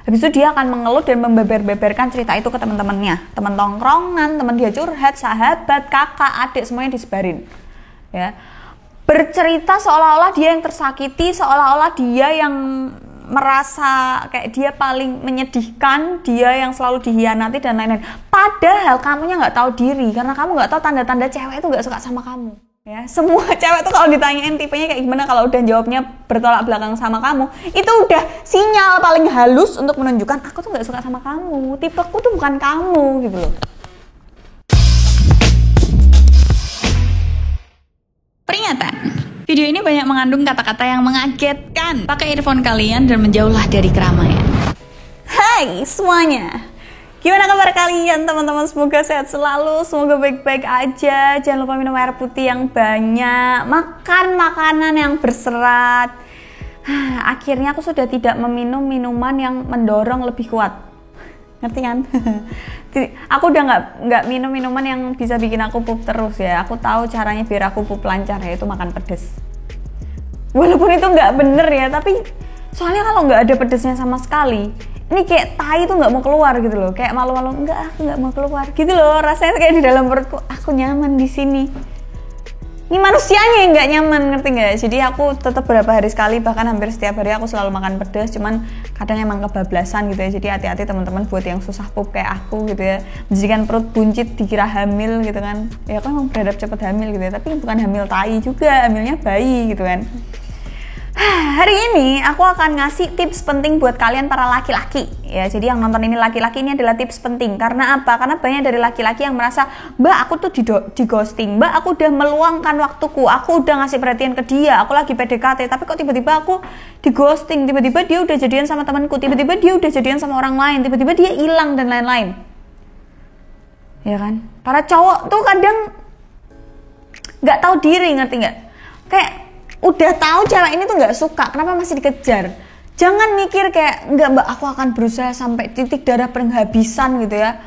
Habis itu dia akan mengeluh dan membeber-beberkan cerita itu ke teman-temannya, teman tongkrongan, teman dia curhat, sahabat, kakak, adik, semuanya disebarin. Ya. Bercerita seolah-olah dia yang tersakiti, seolah-olah dia yang merasa kayak dia paling menyedihkan, dia yang selalu dihianati dan lain-lain. Padahal kamunya nggak tahu diri, karena kamu nggak tahu tanda-tanda cewek itu nggak suka sama kamu. Ya, semua cewek tuh kalau ditanyain tipenya kayak gimana, kalau udah jawabnya bertolak belakang sama kamu, itu udah sinyal paling halus untuk menunjukkan aku tuh nggak suka sama kamu, tipeku tuh bukan kamu gitu loh. Peringatan, video ini banyak mengandung kata-kata yang mengagetkan. Pakai earphone kalian dan menjauhlah dari keramaian. Hai semuanya, gimana kabar kalian teman-teman? Semoga sehat selalu, semoga baik-baik aja. Jangan lupa minum air putih yang banyak, makan makanan yang berserat. Akhirnya aku sudah tidak meminum minuman yang mendorong lebih kuat. Ngerti kan? Aku udah nggak minum minuman yang bisa bikin aku pup terus ya. Aku tahu caranya biar aku pup lancar, yaitu makan pedes. Walaupun itu nggak bener ya, tapi soalnya kalau nggak ada pedesnya sama sekali, ini kayak tai tuh nggak mau keluar gitu loh, kayak malu-malu, enggak, aku nggak mau keluar gitu loh, rasanya kayak di dalam perutku, aku nyaman di sini. Ini manusianya yang nggak nyaman, ngerti nggak? Jadi aku tetap beberapa hari sekali, bahkan hampir setiap hari aku selalu makan pedas, cuman kadang emang kebablasan gitu ya. Jadi hati-hati teman-teman buat yang susah pup kayak aku gitu ya, menjadikan perut buncit dikira hamil gitu kan. Ya aku emang berhadap cepet hamil gitu ya, tapi bukan hamil tai juga, hamilnya bayi gitu kan. Hari ini aku akan ngasih tips penting buat kalian para laki-laki ya. Jadi yang nonton ini laki-laki, ini adalah tips penting. Karena apa? Karena banyak dari laki-laki yang merasa, Mbak aku tuh di ghosting, Mbak aku udah meluangkan waktuku, aku udah ngasih perhatian ke dia, aku lagi PDKT, tapi kok tiba-tiba aku di ghosting, tiba-tiba dia udah jadian sama temanku, tiba-tiba dia udah jadian sama orang lain, tiba-tiba dia hilang dan lain-lain. Ya kan? Para cowok tuh kadang nggak tahu diri, ngerti nggak? Kayak udah tahu cewek ini tuh nggak suka, kenapa masih dikejar? Jangan mikir kayak, enggak mbak, aku akan berusaha sampai titik darah penghabisan gitu ya.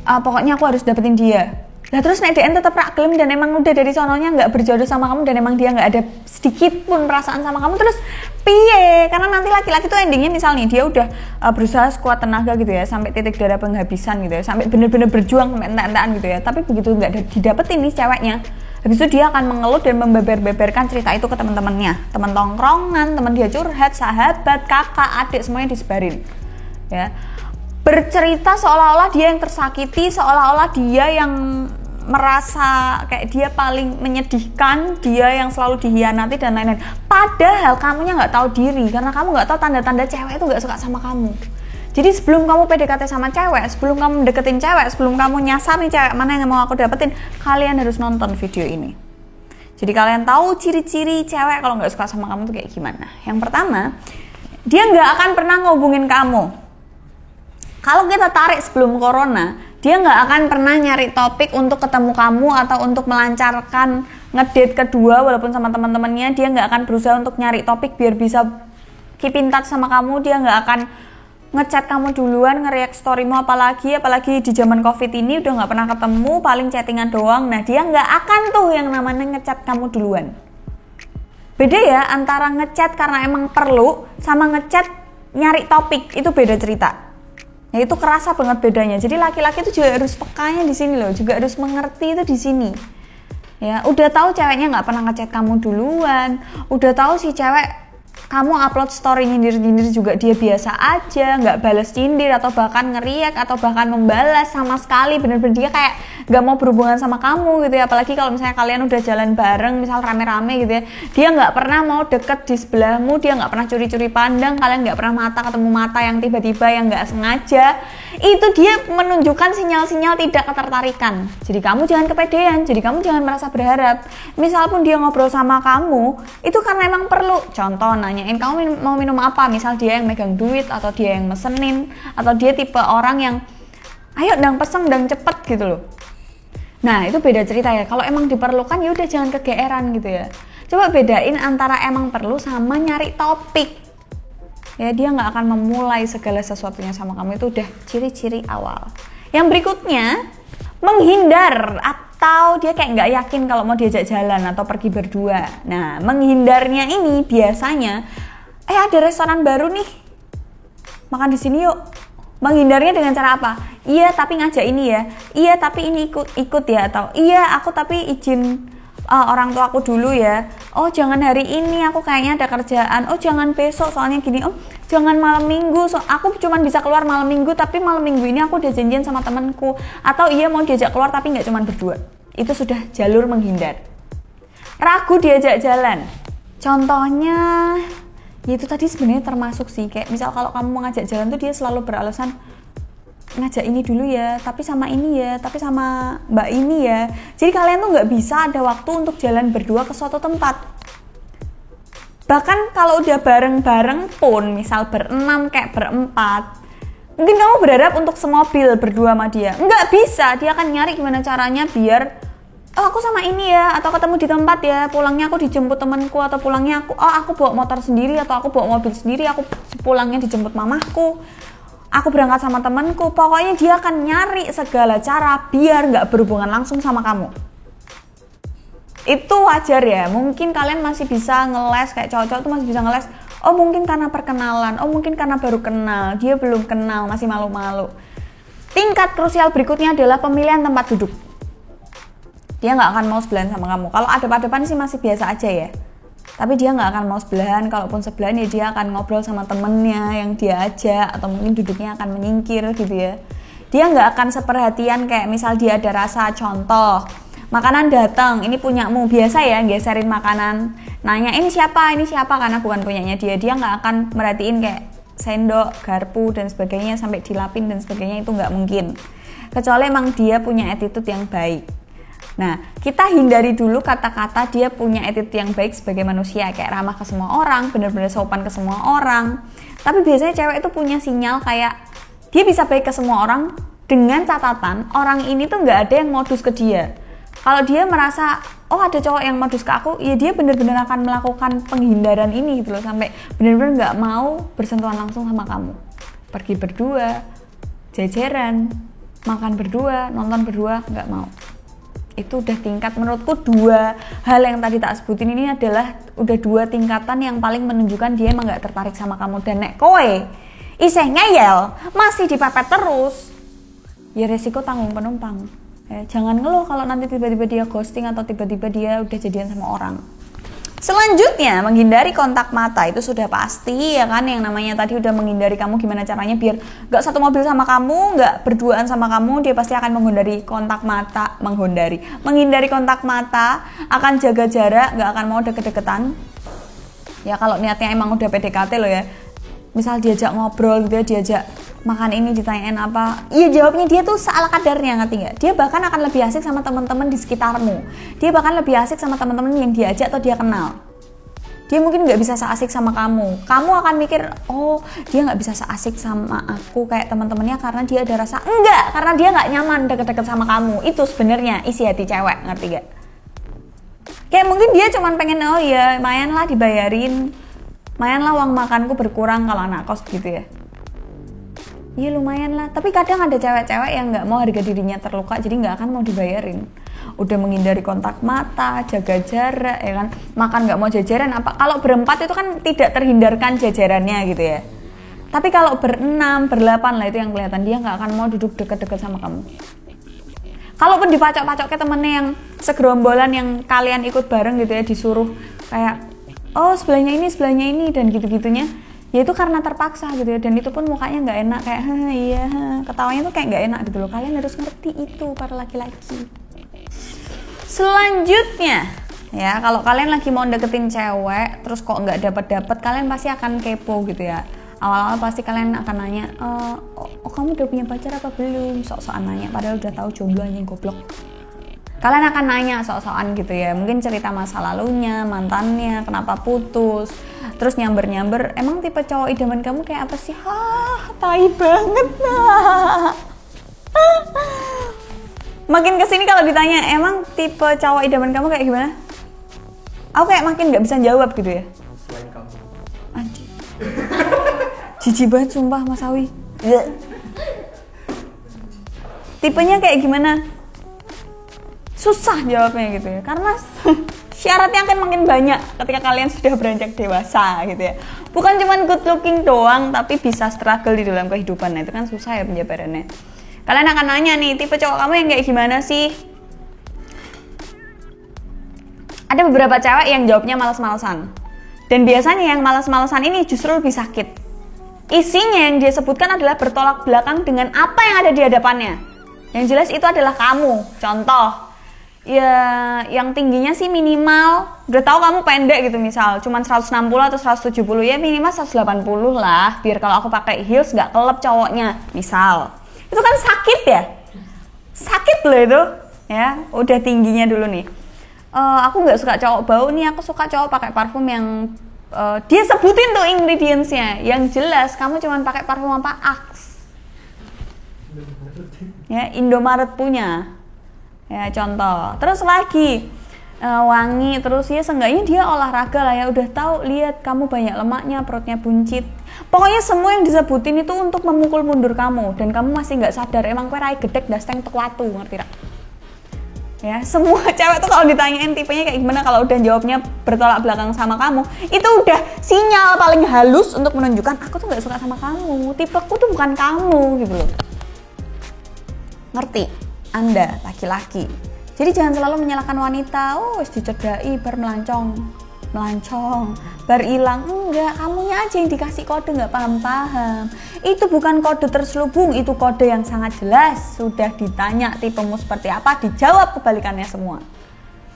Pokoknya aku harus dapetin dia. Nah terus nek DN tetap rak gelem dan emang udah dari sononya nggak berjodoh sama kamu, dan emang dia nggak ada sedikit pun perasaan sama kamu, terus piye? Karena nanti laki-laki tuh endingnya misalnya dia udah berusaha sekuat tenaga gitu ya, sampai titik darah penghabisan gitu ya, sampai bener-bener berjuang sampai entek-entekan gitu ya, tapi begitu nggak didapetin nih ceweknya, habis itu dia akan mengeluh dan membeber-beberkan cerita itu ke teman-temannya, teman tongkrongan, teman dia curhat, sahabat, kakak, adik, semuanya disebarin. Ya. Bercerita seolah-olah dia yang tersakiti, seolah-olah dia yang merasa kayak dia paling menyedihkan, dia yang selalu dihianati dan lain-lain. Padahal kamunya nggak tahu diri, karena kamu nggak tahu tanda-tanda cewek itu nggak suka sama kamu. Jadi sebelum kamu PDKT sama cewek, sebelum kamu deketin cewek, sebelum kamu nyasar nih cewek mana yang mau aku dapetin, kalian harus nonton video ini. Jadi kalian tahu ciri-ciri cewek kalau nggak suka sama kamu tuh kayak gimana. Yang pertama, dia nggak akan pernah ngehubungin kamu. Kalau kita tarik sebelum corona, dia nggak akan pernah nyari topik untuk ketemu kamu atau untuk melancarkan ngedate kedua walaupun sama teman-temannya. Dia nggak akan berusaha untuk nyari topik biar bisa keep in touch sama kamu. Dia nggak akan ngechat kamu duluan, nge-react storymu, apalagi di zaman covid ini udah nggak pernah ketemu, paling chattingan doang. Nah dia nggak akan tuh yang namanya ngechat kamu duluan. Beda ya antara ngechat karena emang perlu sama ngechat nyari topik, itu beda cerita. Ya itu kerasa banget bedanya. Jadi laki-laki itu juga harus pekanya di sini loh, juga harus mengerti itu di sini. Ya udah tahu ceweknya nggak pernah ngechat kamu duluan, udah tahu si cewek kamu upload story nyindir-nyindir juga dia biasa aja, nggak balas nyindir atau bahkan ngeriak atau bahkan membalas sama sekali, bener-bener dia kayak nggak mau berhubungan sama kamu gitu ya. Apalagi kalau misalnya kalian udah jalan bareng, misal rame-rame gitu ya, dia nggak pernah mau deket di sebelahmu, dia nggak pernah curi-curi pandang, kalian nggak pernah mata ketemu mata yang tiba-tiba yang nggak sengaja, itu dia menunjukkan sinyal-sinyal tidak ketertarikan. Jadi kamu jangan kepedean, jadi kamu jangan merasa berharap. Misal pun dia ngobrol sama kamu, itu karena emang perlu. Contoh, nanyain kamu mau minum apa, misal dia yang megang duit atau dia yang mesenin, atau dia tipe orang yang ayo dang pesen dang cepet gitu loh. Nah itu beda cerita ya. Kalau emang diperlukan ya udah jangan kegeeran gitu ya. Coba bedain antara emang perlu sama nyari topik. Ya dia nggak akan memulai segala sesuatunya sama kamu, itu udah ciri-ciri awal. Yang berikutnya, menghindar atau dia kayak nggak yakin kalau mau diajak jalan atau pergi berdua. Nah menghindarnya ini biasanya ada restoran baru nih, makan di sini yuk. Menghindarnya dengan cara apa? Iya tapi ngajak ini ya, iya tapi ini ikut ya, atau iya aku tapi izin orang tua aku dulu ya, oh jangan hari ini aku kayaknya ada kerjaan, oh jangan besok soalnya gini, oh jangan malam minggu, aku cuma bisa keluar malam minggu tapi malam minggu ini aku udah janjian sama temanku, atau iya mau diajak keluar tapi nggak cuma berdua. Itu sudah jalur menghindar. Ragu diajak jalan, contohnya ya itu tadi sebenarnya termasuk sih, kayak misal kalau kamu mau ngajak jalan tuh dia selalu beralasan ngajak ini dulu ya, tapi sama ini ya, tapi sama mbak ini ya. Jadi kalian tuh nggak bisa ada waktu untuk jalan berdua ke suatu tempat. Bahkan kalau udah bareng-bareng pun, misal berenam kayak berempat, mungkin kamu berharap untuk semobil berdua sama dia. Nggak bisa, dia akan nyari gimana caranya biar oh aku sama ini ya, atau ketemu di tempat ya, pulangnya aku dijemput temanku, atau pulangnya aku bawa motor sendiri, atau aku bawa mobil sendiri, aku pulangnya dijemput mamahku, aku berangkat sama temanku. Pokoknya dia akan nyari segala cara biar nggak berhubungan langsung sama kamu. Itu wajar ya, mungkin kalian masih bisa ngeles, kayak cowok-cowok tuh masih bisa ngeles, oh mungkin karena perkenalan, oh mungkin karena baru kenal, dia belum kenal, masih malu-malu. Tingkat krusial berikutnya adalah pemilihan tempat duduk. Dia nggak akan mau sebelahan sama kamu. Kalau adep-adepan sih masih biasa aja ya, tapi dia nggak akan mau sebelahan. Kalaupun sebelahan ya dia akan ngobrol sama temennya yang dia ajak, atau mungkin duduknya akan menyingkir gitu ya. Dia nggak akan seperhatian kayak misal dia ada rasa, contoh makanan datang, ini punyamu, biasa ya geserin makanan, nanya ini siapa karena bukan punyanya dia. Dia nggak akan merhatiin kayak sendok, garpu dan sebagainya sampai dilapin dan sebagainya, itu nggak mungkin, kecuali emang dia punya attitude yang baik. Nah, kita hindari dulu kata-kata dia punya attitude yang baik sebagai manusia, kayak ramah ke semua orang, benar-benar sopan ke semua orang. Tapi biasanya cewek itu punya sinyal kayak dia bisa baik ke semua orang dengan catatan orang ini tuh nggak ada yang modus ke dia. Kalau dia merasa, oh ada cowok yang modus ke aku, ya dia benar-benar akan melakukan penghindaran ini gitu loh, sampai benar-benar nggak mau bersentuhan langsung sama kamu. Pergi berdua, jajaran, makan berdua, nonton berdua, nggak mau. Itu udah tingkat, menurutku dua hal yang tadi tak sebutin ini adalah udah dua tingkatan yang paling menunjukkan dia emang gak tertarik sama kamu. Dan nek kowe isih ngeyel masih dipepet terus, ya resiko tanggung penumpang. Jangan ngeluh kalau nanti tiba-tiba dia ghosting atau tiba-tiba dia udah jadian sama orang. Selanjutnya, menghindari kontak mata. Itu sudah pasti ya kan, yang namanya tadi udah menghindari kamu, gimana caranya biar gak satu mobil sama kamu, gak berduaan sama kamu. Dia pasti akan menghindari kontak mata, menghindari kontak mata, akan jaga jarak, gak akan mau deket-deketan. Ya kalau niatnya emang udah PDKT loh ya, misal diajak ngobrol gitu ya, diajak makan ini, ditanyain apa, iya jawabnya dia tuh seala kadarnya, ngerti nggak? Dia bahkan akan lebih asik sama teman-teman di sekitarmu. Dia bahkan lebih asik sama teman-teman yang dia ajak atau dia kenal. Dia mungkin nggak bisa seasik sama kamu. Kamu akan mikir, oh dia nggak bisa seasik sama aku kayak teman-temannya karena dia ada rasa, enggak, karena dia nggak nyaman deket-deket sama kamu. Itu sebenarnya isi hati cewek, ngerti nggak? Kayak mungkin dia cuma pengen, oh ya lumayan lah dibayarin, lumayan lah uang makanku berkurang kalau anak kos gitu ya. Iya lumayan lah, tapi kadang ada cewek-cewek yang nggak mau harga dirinya terluka, jadi nggak akan mau dibayarin. Udah menghindari kontak mata, jaga jarak, ya kan, makan nggak mau jajaran. Apa kalau berempat itu kan tidak terhindarkan jajarannya gitu ya. Tapi kalau berenam, berlapan lah itu yang kelihatan, dia nggak akan mau duduk deket-deket sama kamu. Kalaupun dipacok-pacok ke temennya yang segerombolan yang kalian ikut bareng gitu ya, disuruh kayak, oh sebelahnya ini dan gitu-gitunya. Ya itu karena terpaksa gitu ya, dan itu pun mukanya nggak enak, kayak iya, ketawanya tuh kayak nggak enak gitu loh. Kalian harus ngerti itu para laki-laki. Selanjutnya ya, kalau kalian lagi mau deketin cewek terus kok nggak dapet, kalian pasti akan kepo gitu ya. Awal-awal pasti kalian akan nanya, oh kamu udah punya pacar apa belum, sok-sokan nanya, padahal udah tahu jomblonya, goblok. Kalian akan nanya sok-sokan gitu ya, mungkin cerita masa lalunya, mantannya, kenapa putus, terus nyamber-nyamber, emang tipe cowok idaman kamu kayak apa sih? Tai banget nah. Makin kesini kalau ditanya, emang tipe cowok idaman kamu kayak gimana? Aku kayak makin gak bisa jawab gitu ya. Selain kamu. Anjir. Jijik banget sumpah Mas Awi. Tipenya kayak gimana? Susah jawabnya gitu ya, karena syaratnya akan makin banyak ketika kalian sudah beranjak dewasa gitu ya. Bukan cuma good looking doang, tapi bisa struggle di dalam kehidupan. Nah, itu kan susah ya penjabarannya. Kalian akan nanya nih, tipe cowok kamu yang kayak gimana sih? Ada beberapa cewek yang jawabnya malas-malasan. Dan biasanya yang malas-malasan ini justru lebih sakit. Isinya yang dia sebutkan adalah bertolak belakang dengan apa yang ada di hadapannya. Yang jelas itu adalah kamu. Contoh, ya yang tingginya sih minimal, udah tahu kamu pendek gitu misal, cuman 160 atau 170, ya minimal 180 lah, biar kalau aku pakai heels gak kelep cowoknya, misal. Itu kan sakit ya? Sakit loh itu. Ya, udah tingginya dulu nih. Aku nggak suka cowok bau nih, aku suka cowok pakai parfum yang dia sebutin tuh ingredientsnya. Yang jelas kamu cuman pakai parfum apa? Axe. Ya, Indomaret punya. Ya, contoh. Terus lagi wangi, terus ya seenggaknya dia olahraga lah ya. Udah tahu, lihat kamu banyak lemaknya, perutnya buncit. Pokoknya semua yang disebutin itu untuk memukul mundur kamu, dan kamu masih nggak sadar emang kue rai gedek dasteng tek watu, ngerti tak? Ya, semua cewek tuh kalau ditanyain tipenya kayak gimana, kalau udah jawabnya bertolak belakang sama kamu, itu udah sinyal paling halus untuk menunjukkan aku tuh nggak suka sama kamu, tipeku tuh bukan kamu gitu loh. Ngerti? Anda laki-laki. Jadi jangan selalu menyalahkan wanita, wis dicedai bar melancong, bar ilang. Enggak, kamunya aja yang dikasih kode nggak paham-paham. Itu bukan kode terselubung, itu kode yang sangat jelas. Sudah ditanya tipemu seperti apa, dijawab kebalikannya semua.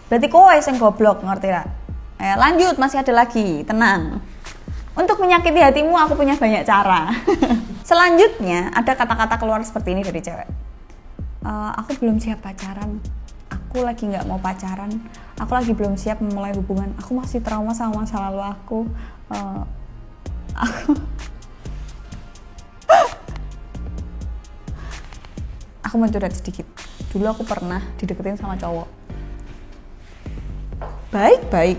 Berarti kowe yang goblok, ngerti gak? Lanjut, masih ada lagi, tenang. Untuk menyakiti hatimu aku punya banyak cara. Selanjutnya ada kata-kata keluar seperti ini dari cewek. Aku belum siap pacaran. Aku lagi nggak mau pacaran, aku lagi belum siap memulai hubungan, aku masih trauma sama masa lalu aku mau curhat sedikit. Dulu aku pernah dideketin sama cowok baik-baik,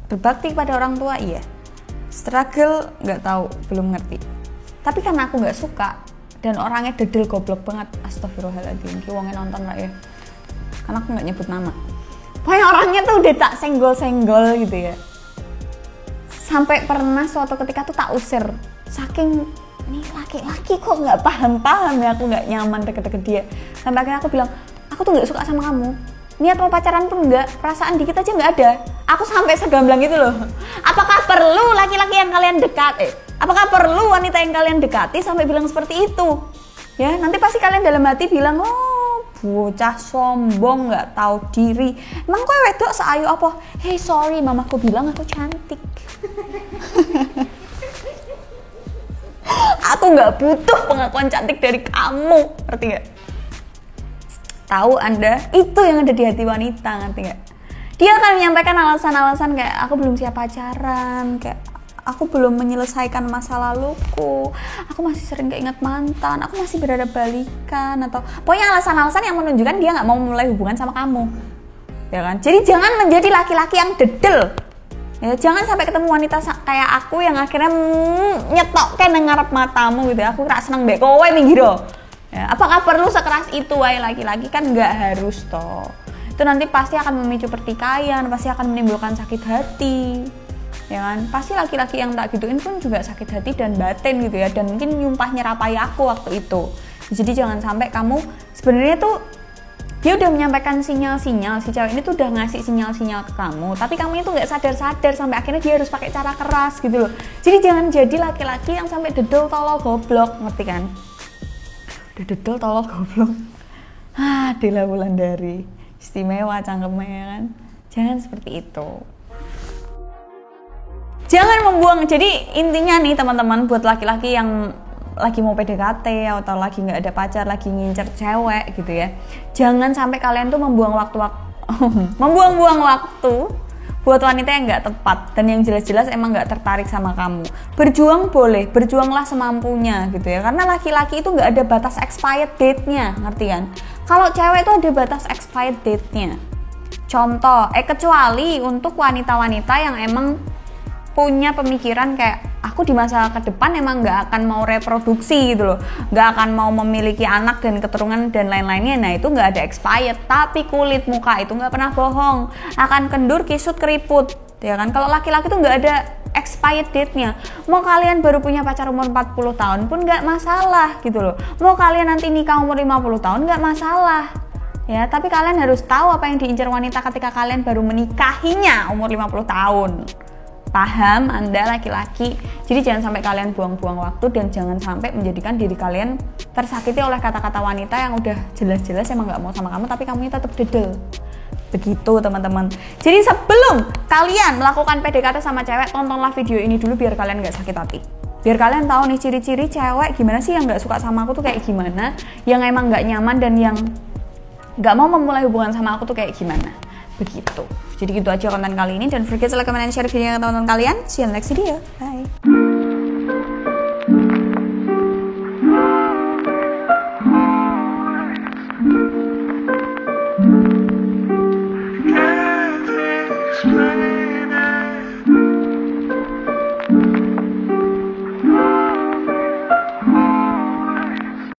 berbakti pada orang tua, iya, struggle nggak tahu, belum ngerti, tapi karena aku nggak suka dan orangnya dedel goblok banget, astagfirullahaladzim, wongnya nonton lah ya, karena aku nggak nyebut nama. Pokoknya orangnya tuh udah tak senggol-senggol gitu ya. Sampai pernah suatu ketika tuh tak usir, saking nih laki-laki kok nggak paham-paham ya, aku nggak nyaman deket-deket dia. Sampai akhirnya aku bilang, aku tuh nggak suka sama kamu. Niat mau pacaran pun enggak, perasaan dikit aja nggak ada. Aku sampai segamblang itu loh. Apakah perlu laki-laki yang kalian apakah perlu wanita yang kalian dekati sampai bilang seperti itu? Ya, nanti pasti kalian dalam hati bilang, oh bocah sombong, nggak tahu diri. Emang kowe wedok seayu apa? Hey sorry, mamaku bilang aku cantik. Aku nggak butuh pengakuan cantik dari kamu, ngerti nggak? Tahu Anda, itu yang ada di hati wanita, ngerti nggak? Dia akan menyampaikan alasan-alasan kayak aku belum siap pacaran, kayak aku belum menyelesaikan masa laluku, aku masih sering keinget mantan, aku masih berada balikan, atau pokoknya alasan-alasan yang menunjukkan dia nggak mau memulai hubungan sama kamu, ya kan? Jadi jangan menjadi laki-laki yang dedel, ya, jangan sampai ketemu wanita kayak aku yang akhirnya nyetok kan ngarep matamu gitu. Aku rak seneng mbek kowe minggir. Ya, apakah perlu sekeras itu wae laki-laki? Kan nggak harus toh. Itu nanti pasti akan memicu pertikaian, pasti akan menimbulkan sakit hati. Ya kan? Pasti laki-laki yang tak gituin pun juga sakit hati dan batin gitu ya, dan mungkin nyumpah nyerapai aku waktu itu. Jadi jangan sampai kamu sebenarnya tuh dia udah menyampaikan sinyal-sinyal, si cewek ini tuh udah ngasih sinyal-sinyal ke kamu, tapi kamu itu nggak sadar-sadar sampai akhirnya dia harus pakai cara keras gitu loh. Jadi jangan jadi laki-laki yang sampai dedel tolol goblok, ngerti kan? Udah dedel tolol goblok. Dila Wulandari, istimewa cangkemnya ya kan? Jangan seperti itu. Jangan membuang. Jadi intinya nih teman-teman, buat laki-laki yang lagi mau PDKT atau lagi nggak ada pacar, lagi ngincer cewek gitu ya, jangan sampai kalian tuh membuang waktu buat wanita yang nggak tepat dan yang jelas-jelas emang nggak tertarik sama kamu. Berjuang boleh, berjuanglah semampunya gitu ya, karena laki-laki itu nggak ada batas expired date-nya, ngerti kan? Kalau cewek itu ada batas expired date-nya. Contoh, kecuali untuk wanita-wanita yang emang punya pemikiran kayak aku di masa ke depan emang nggak akan mau reproduksi gitu loh, nggak akan mau memiliki anak dan keturunan dan lain-lainnya. Nah itu nggak ada expired, tapi kulit muka itu nggak pernah bohong, akan kendur, kisut, keriput, ya kan. Kalau laki-laki tuh nggak ada expired date-nya. Mau kalian baru punya pacar umur 40 tahun pun nggak masalah gitu loh, mau kalian nanti nikah umur 50 tahun nggak masalah ya, tapi kalian harus tahu apa yang diincar wanita ketika kalian baru menikahinya umur 50 tahun. Paham Anda laki-laki? Jadi jangan sampai kalian buang-buang waktu dan jangan sampai menjadikan diri kalian tersakiti oleh kata-kata wanita yang udah jelas-jelas emang gak mau sama kamu tapi kamunya tetap dedel. Begitu teman-teman. Jadi sebelum kalian melakukan PDKT sama cewek, tontonlah video ini dulu biar kalian gak sakit hati. Biar kalian tahu nih ciri-ciri cewek gimana sih yang gak suka sama aku tuh kayak gimana, yang emang gak nyaman dan yang gak mau memulai hubungan sama aku tuh kayak gimana. Begitu. Jadi gitu aja konten kali ini. Don't forget to like, comment, and share video ke teman-teman kalian. See you in the next video. Bye.